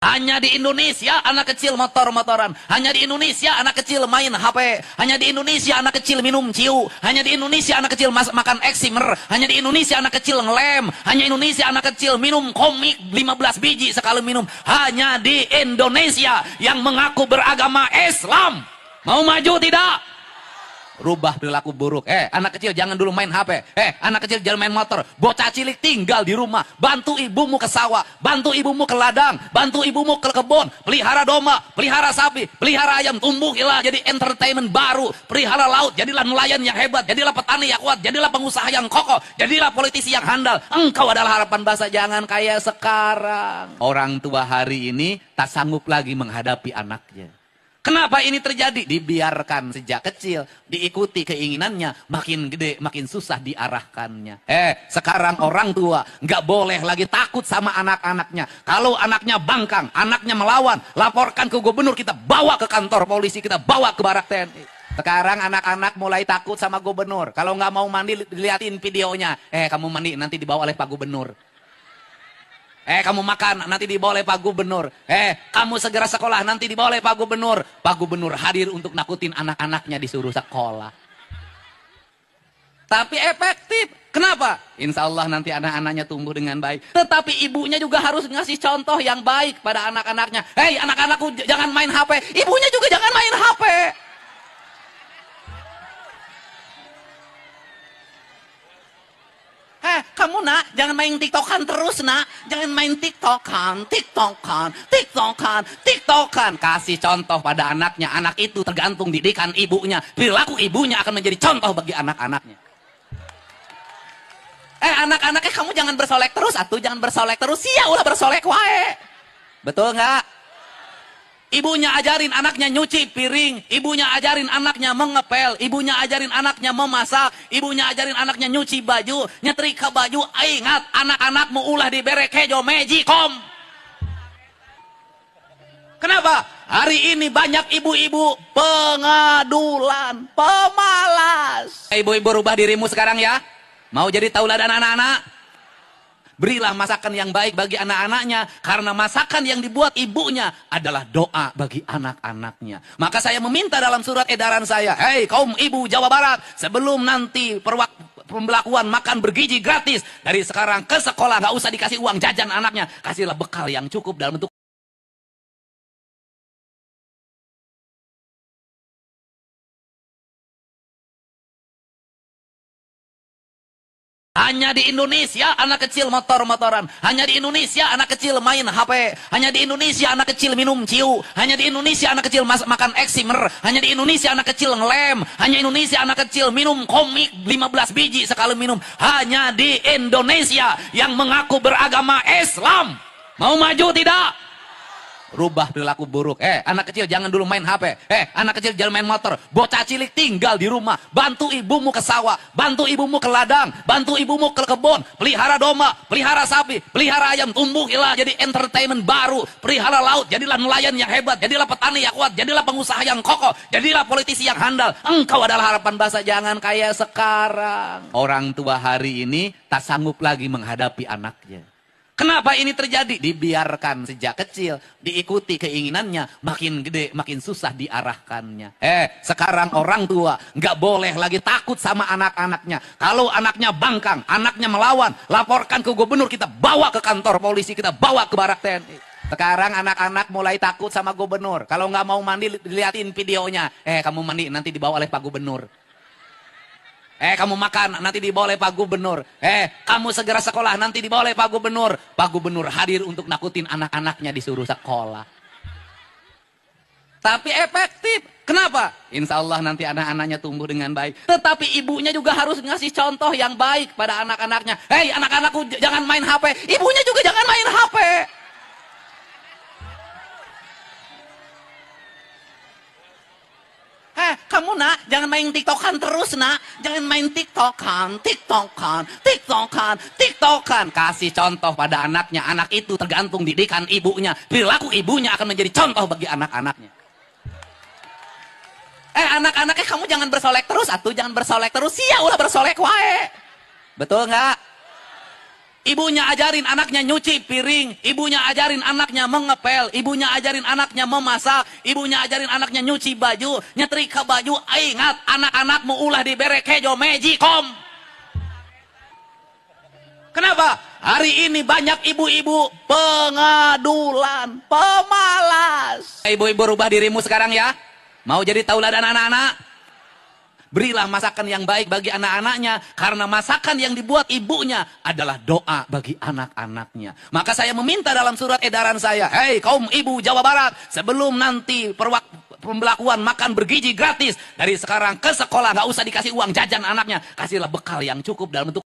Hanya di Indonesia anak kecil motor-motoran. Hanya di Indonesia anak kecil main HP. Hanya di Indonesia anak kecil minum ciu. Hanya di Indonesia anak kecil makan eksimer. Hanya di Indonesia anak kecil ngelem. Hanya Indonesia anak kecil minum komik 15 biji sekali minum. Hanya di Indonesia yang mengaku beragama Islam. Mau maju tidak? Rubah perilaku buruk. Anak kecil jangan dulu main HP. Anak kecil jangan main motor. Bocah cilik tinggal di rumah. Bantu ibumu ke sawah. Bantu ibumu ke ladang. Bantu ibumu ke kebun. Pelihara domba. Pelihara sapi. Pelihara ayam. Tumbuhilah jadi entertainment baru. Pelihara laut. Jadilah nelayan yang hebat. Jadilah petani yang kuat. Jadilah pengusaha yang kokoh. Jadilah politisi yang handal. Engkau adalah harapan bangsa. Jangan kayak sekarang. Orang tua hari ini tak sanggup lagi menghadapi anaknya. Kenapa ini terjadi? Dibiarkan sejak kecil, diikuti keinginannya, makin gede, makin susah diarahkannya. Sekarang orang tua nggak boleh lagi takut sama anak-anaknya. Kalau anaknya bangkang, anaknya melawan, laporkan ke gubernur, kita bawa ke kantor polisi, kita bawa ke barak TNI. Sekarang anak-anak mulai takut sama gubernur. Kalau nggak mau mandi, dilihatin videonya. Kamu mandi, nanti dibawa oleh Pak Gubernur. Kamu makan, nanti dibawa oleh Pak Gubernur. Kamu segera sekolah, nanti dibawa oleh Pak Gubernur. Pak Gubernur hadir untuk nakutin anak-anaknya disuruh sekolah. Tapi efektif. Kenapa? Insya Allah nanti anak-anaknya tumbuh dengan baik. Tetapi ibunya juga harus ngasih contoh yang baik pada anak-anaknya. Anak-anakku jangan main HP. Ibunya juga jangan main HP. Kamu nak, jangan main TikTokan terus nak. Jangan main TikTokan. Kasih contoh pada anaknya. Anak itu tergantung didikan ibunya. Perilaku ibunya akan menjadi contoh bagi anak-anaknya. Anak-anaknya kamu jangan bersolek terus. Jangan bersolek terus. Ya ulah bersolek wae. Betul nggak? Ibunya ajarin anaknya nyuci piring, ibunya ajarin anaknya mengepel, ibunya ajarin anaknya memasak, ibunya ajarin anaknya nyuci baju, nyetrika baju. Ingat, anak-anakmu ulah dibere kejo mejikom. Kenapa? Hari ini banyak ibu-ibu pengadulan, pemalas. Ibu-ibu rubah dirimu sekarang ya. Mau jadi tauladan anak-anak? Berilah masakan yang baik bagi anak-anaknya. Karena masakan yang dibuat ibunya adalah doa bagi anak-anaknya. Maka saya meminta dalam surat edaran saya. Kaum ibu Jawa Barat. Sebelum nanti pembelakuan makan bergizi gratis. Dari sekarang ke sekolah. Gak usah dikasih uang jajan anaknya. Kasihlah bekal yang cukup dalam bentuk. Hanya di Indonesia anak kecil motor-motoran. Hanya di Indonesia anak kecil main HP. Hanya di Indonesia anak kecil minum ciu. Hanya di Indonesia anak kecil makan eksimer. Hanya di Indonesia anak kecil ngelem. Hanya Indonesia anak kecil minum komik 15 biji sekali minum. Hanya di Indonesia yang mengaku beragama Islam. Mau maju tidak? Rubah perilaku buruk. Anak kecil jangan dulu main HP. Anak kecil jangan main motor. Bocah cilik tinggal di rumah. Bantu ibumu ke sawah. Bantu ibumu ke ladang. Bantu ibumu ke kebun. Pelihara domba. Pelihara sapi. Pelihara ayam. Tumbuhilah jadi entertainment baru. Pelihara laut. Jadilah nelayan yang hebat. Jadilah petani yang kuat. Jadilah pengusaha yang kokoh. Jadilah politisi yang handal. Engkau adalah harapan bangsa. Jangan kayak sekarang. Orang tua hari ini tak sanggup lagi menghadapi anaknya. Kenapa ini terjadi? Dibiarkan sejak kecil, diikuti keinginannya, makin gede, makin susah diarahkannya. Sekarang orang tua nggak boleh lagi takut sama anak-anaknya. Kalau anaknya bangkang, anaknya melawan, laporkan ke gubernur, kita bawa ke kantor polisi, kita bawa ke barak TNI. Sekarang anak-anak mulai takut sama gubernur. Kalau nggak mau mandi, dilihatin videonya. Kamu mandi, nanti dibawa oleh Pak Gubernur. Kamu makan, nanti dibawa oleh Pak Gubernur. Kamu segera sekolah, nanti dibawa oleh Pak Gubernur. Pak Gubernur hadir untuk nakutin anak-anaknya disuruh sekolah. Tapi efektif. Kenapa? Insya Allah nanti anak-anaknya tumbuh dengan baik. Tetapi ibunya juga harus ngasih contoh yang baik pada anak-anaknya. Anak-anakku jangan main HP. Ibunya juga jangan main HP. Kamu nak, jangan main TikTokan terus nak. Jangan main TikTokan. Kasih contoh pada anaknya. Anak itu tergantung didikan ibunya. Perilaku ibunya akan menjadi contoh bagi anak-anaknya. Anak-anaknya kamu jangan bersolek terus. Jangan bersolek terus. Ya ulah bersolek wae. Betul nggak? Ibunya ajarin anaknya nyuci piring, ibunya ajarin anaknya mengepel, ibunya ajarin anaknya memasak, ibunya ajarin anaknya nyuci baju, nyetrika baju. Ingat, anak-anakmu ulah dibere kejo mejikom. Kenapa? Hari ini banyak ibu-ibu pengadulan, pemalas. Ibu-ibu rubah dirimu sekarang ya. Mau jadi tauladan anak-anak? Berilah masakan yang baik bagi anak-anaknya. Karena masakan yang dibuat ibunya adalah doa bagi anak-anaknya. Maka saya meminta dalam surat edaran saya. Hei kaum ibu Jawa Barat. Sebelum nanti pembelakuan makan bergizi gratis. Dari sekarang ke sekolah. Gak usah dikasih uang jajan anaknya. Kasihlah bekal yang cukup dalam bentuk